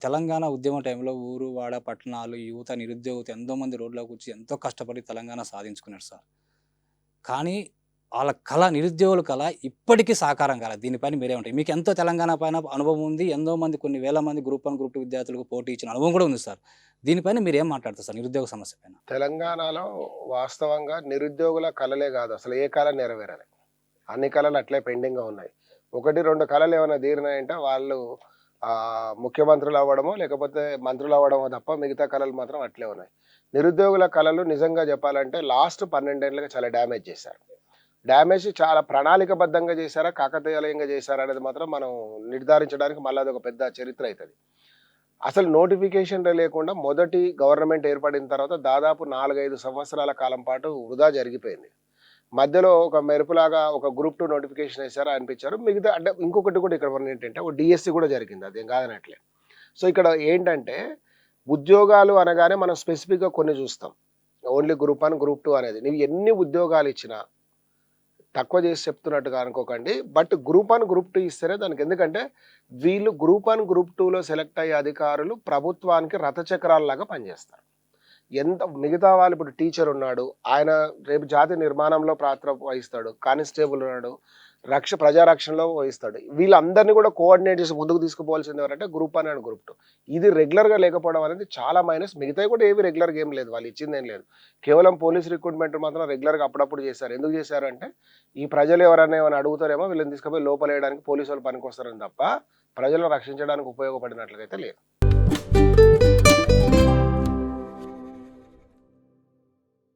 తెలంగాణ ఉద్యమ టైంలో ఊరు, వాడ, పట్టణాలు, యువత, నిరుద్యోగత ఎంతోమంది రోడ్లోకి వచ్చి ఎంతో కష్టపడి తెలంగాణ సాధించుకున్నారు సార్. కానీ ఆళ్ళ కల నిరుద్యోగుల కల ఇప్పటికీ సాకారం కాలేదు. దీనిపైన మీరేమంటారు? మీకెంతో తెలంగాణ పైన అనుభవం ఉంది. ఎంతో మంది కొన్ని వేల మంది గ్రూప్ 1, గ్రూప్ 2 విద్యార్థులకు పోటీ ఇచ్చిన అనుభవం కూడా ఉంది సార్. దీనిపైన మీరేం మాట్లాడతారు సార్ నిరుద్యోగ సమస్య పైన? తెలంగాణలో వాస్తవంగా నిరుద్యోగుల కలలే గాదు. అసలు ఏ కల నెరవేరలే. అన్ని కలలు అట్లే పెండింగ్‌గా ఉన్నాయి. 1, 2 కలలు ఏమైనా తీరినాయంటే వాళ్ళు ముఖ్యమంత్రులు అవ్వడమో, లేకపోతే మంత్రులు అవ్వడమో తప్ప మిగతా కలలు మాత్రం అట్లే ఉన్నాయి. నిరుద్యోగుల కలలు నిజంగా చెప్పాలంటే లాస్ట్ 12 ఏళ్లుగా చాలా డ్యామేజ్ చేశారు. డ్యామేజ్ చాలా ప్రణాళికబద్ధంగా చేశారా, కాకతాళీయంగా చేశారా అనేది మాత్రం మనం నిర్ధారించడానికి మళ్ళీ అదొక పెద్ద చరిత్ర అయితది. అసలు నోటిఫికేషన్‌లే లేకుండా మొదటి గవర్నమెంట్ ఏర్పడిన తర్వాత దాదాపు 4, 5 సంవత్సరాల కాలం పాటు వృధా జరిగిపోయింది. మధ్యలో ఒక మెరుపులాగా ఒక గ్రూప్ 2 నోటిఫికేషన్ ఏసారు అనిపించారు. మిగతా అంటే ఇంకొకటి కూడా ఇక్కడ ఏంటంటే ఒక డీఎస్సీ కూడా జరిగింది. అదేం కాదనట్లే. సో, ఇక్కడ ఏంటంటే ఉద్యోగాలు అనగానే మనం స్పెసిఫిక్‌గా కొన్ని చూస్తాం. ఓన్లీ గ్రూప్ 1, గ్రూప్ 2 అనేది. నువ్వు ఎన్ని ఉద్యోగాలు ఇచ్చినా తక్కువ చేసి చెప్తున్నట్టుగా అనుకోకండి. బట్ గ్రూప్ 1, గ్రూప్ 2 ఇస్తేనే దానికి ఎందుకంటే వీళ్ళు గ్రూప్ 1, గ్రూప్ 2లో సెలెక్ట్ అయ్యే అధికారులు ప్రభుత్వానికి రథచక్రాల్లాగా పనిచేస్తారు. ఎంత మిగతా వాళ్ళు ఇప్పుడు టీచర్ ఉన్నాడు. ఆయన రేపు జాతి నిర్మాణంలో పాత్ర వహిస్తాడు. కానిస్టేబుల్ ఉన్నాడు. ప్రజా రక్షణలో వహిస్తాడు. వీళ్ళందరినీ కూడా కోఆర్డినేట్ చేసి ముందుకు తీసుకుపోవాల్సింది ఎవరంటే గ్రూప్ 1 అండ్ గ్రూప్ 2. ఇది రెగ్యులర్‌గా లేకపోవడం అనేది చాలా మైనస్. మిగతావి కూడా ఏవి రెగ్యులర్‌గా ఏం లేదు. వాళ్ళు ఇచ్చిందేం లేదు. కేవలం పోలీస్ రిక్రూట్‌మెంట్ మాత్రం రెగ్యులర్‌గా అప్పుడప్పుడు చేశారు. ఎందుకు చేశారు అంటే ఈ ప్రజలు ఎవరైనా ఏమైనా అడుగుతారేమో వీళ్ళని తీసుకుపోయి లోపలేయడానికి పోలీసు వాళ్ళు పనికొస్తారని తప్ప ప్రజలను రక్షించడానికి ఉపయోగపడినట్లుగా అయితే లేదు.